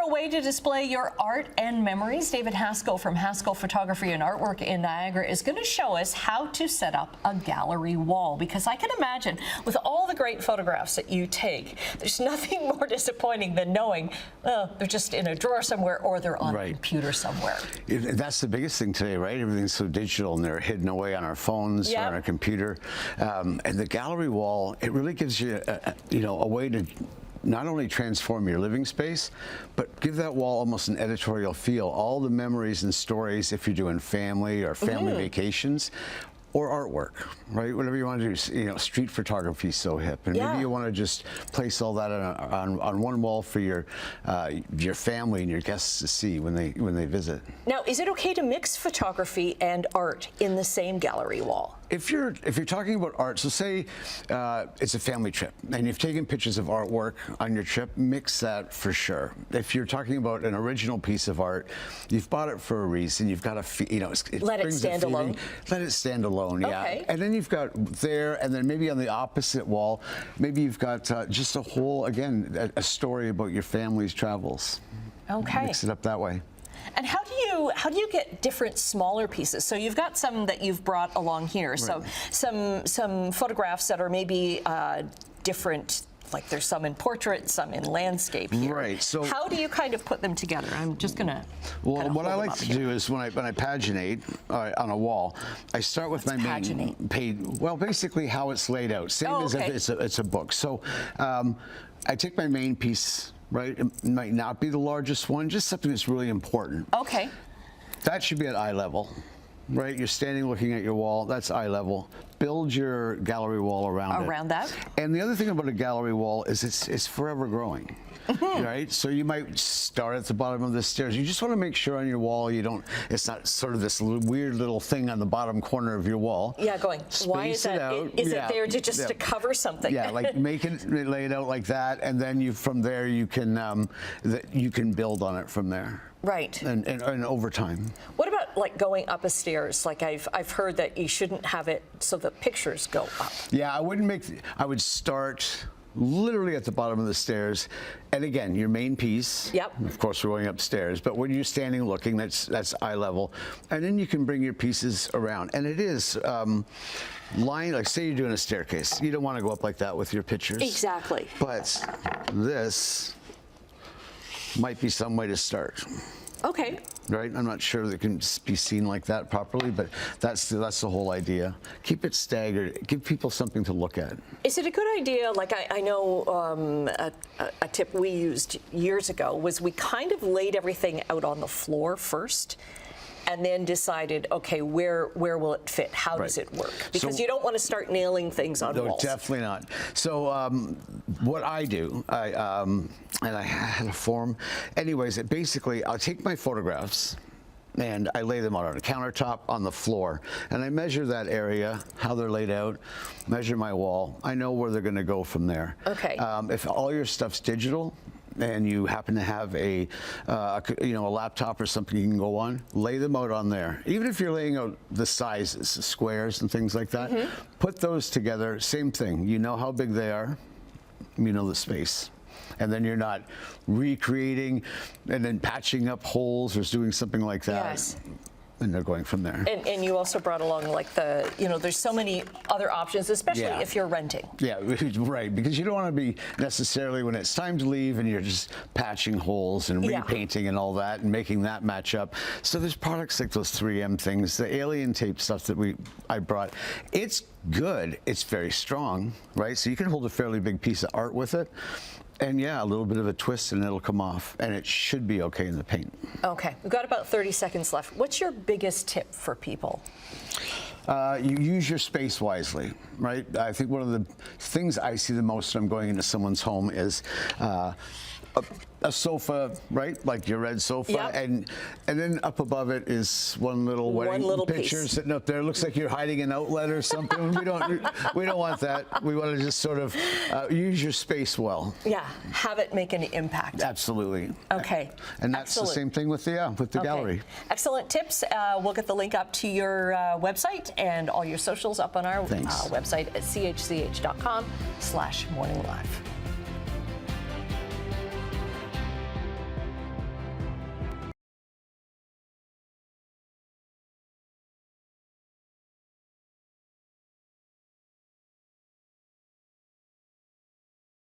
a way to display your art and memories? David Haskell from Haskell Photography and Artwork in Niagara is going to show us how to set up a gallery wall, because I can imagine with all the great photographs that you take, there's nothing more disappointing than knowing, well, they're just in a drawer somewhere or they're on a computer somewhere. That's the biggest thing today, right? Everything's so digital and they're hidden away on our phones or on our computer. And the gallery wall, it really gives you a way to not only transform your living space, but give that wall almost an editorial feel. All the memories and stories, if you're doing family or family vacations, or artwork, right? Whatever you want to do. Street photography is so hip, and maybe you want to just place all that on one wall for your family and your guests to see when they visit. Now, is it okay to mix photography and art in the same gallery wall? If you're talking about art, so say it's a family trip and you've taken pictures of artwork on your trip, mix that for sure. If you're talking about an original piece of art, you've bought it for a reason. You've got to, let it stand alone. Let it stand alone, yeah. Okay. And then you've got there, and then maybe on the opposite wall, maybe you've got just a whole, again, a story about your family's travels. Okay. Mix it up that way. And how do you get different smaller pieces? So you've got some that you've brought along here. Right. So some photographs that are maybe different. Like there's some in portrait, some in landscape here. Right. So how do you kind of put them together? I'm just gonna. Well, what I like to do is when I paginate on a wall, I start with my main page. Well, basically how it's laid out, same as if it's a book. So I take my main piece. Right, it might not be the largest one, just something that's really important. Okay. That should be at eye level, right? You're standing looking at your wall, that's eye level. Build your gallery wall around it. Around that. And the other thing about a gallery wall is it's forever growing. Right? So you might start at the bottom of the stairs. You just want to make sure on your wall it's not sort of this weird little thing on the bottom corner of your wall. Yeah, going, why is that? Is it there to cover something? Yeah, like make it lay it out like that, and then from there you can build on it from there. Right. And over time. What about like going up a stairs? Like I've heard that you shouldn't have it so the pictures go up. Yeah, I would start literally at the bottom of the stairs, and again, your main piece. Yep. Of course, we're going upstairs, but when you're standing looking, that's eye level, and then you can bring your pieces around. And it is lying, like say you're doing a staircase. You don't want to go up like that with your pictures. Exactly. But this might be some way to start. Okay. Right? I'm not sure that it can be seen like that properly, but that's the whole idea. Keep it staggered. Give people something to look at. Is it a good idea? Like I know a tip we used years ago was we kind of laid everything out on the floor first, and then decided, okay, where will it fit? How does it work? Because you don't want to start nailing things on walls. No, definitely not. So what I do, and I had a form. Anyways, basically, I'll take my photographs and I lay them out on a countertop on the floor, and I measure that area, how they're laid out, measure my wall. I know where they're going to go from there. Okay. If all your stuff's digital, and you happen to have a laptop or something you can go on, lay them out on there. Even if you're laying out the sizes, the squares and things like that, put those together, same thing. You know how big they are, you know the space. And then you're not recreating and then patching up holes or doing something like that. Yes. And they're going from there. And you also brought along like there's so many other options, especially if you're renting. Yeah, right, because you don't want to be necessarily when it's time to leave and you're just patching holes and repainting and all that and making that match up. So there's products like those 3M things, the alien tape stuff that I brought. It's good, it's very strong, right? So you can hold a fairly big piece of art with it. And yeah, a little bit of a twist and it'll come off, and it should be okay in the paint. Okay, we've got about 30 seconds left. What's your biggest tip for people? You use your space wisely, right? I think one of the things I see the most when I'm going into someone's home is a sofa, right? Like your red sofa, and then up above it is one little wedding picture sitting up there. It looks like you're hiding an outlet or something. we don't want that. We want to just sort of use your space well. Yeah, have it make an impact. Absolutely. Okay. And that's the same thing with the gallery. Excellent tips. We'll get the link up to your website and all your socials up on our website at chch.com/morninglive.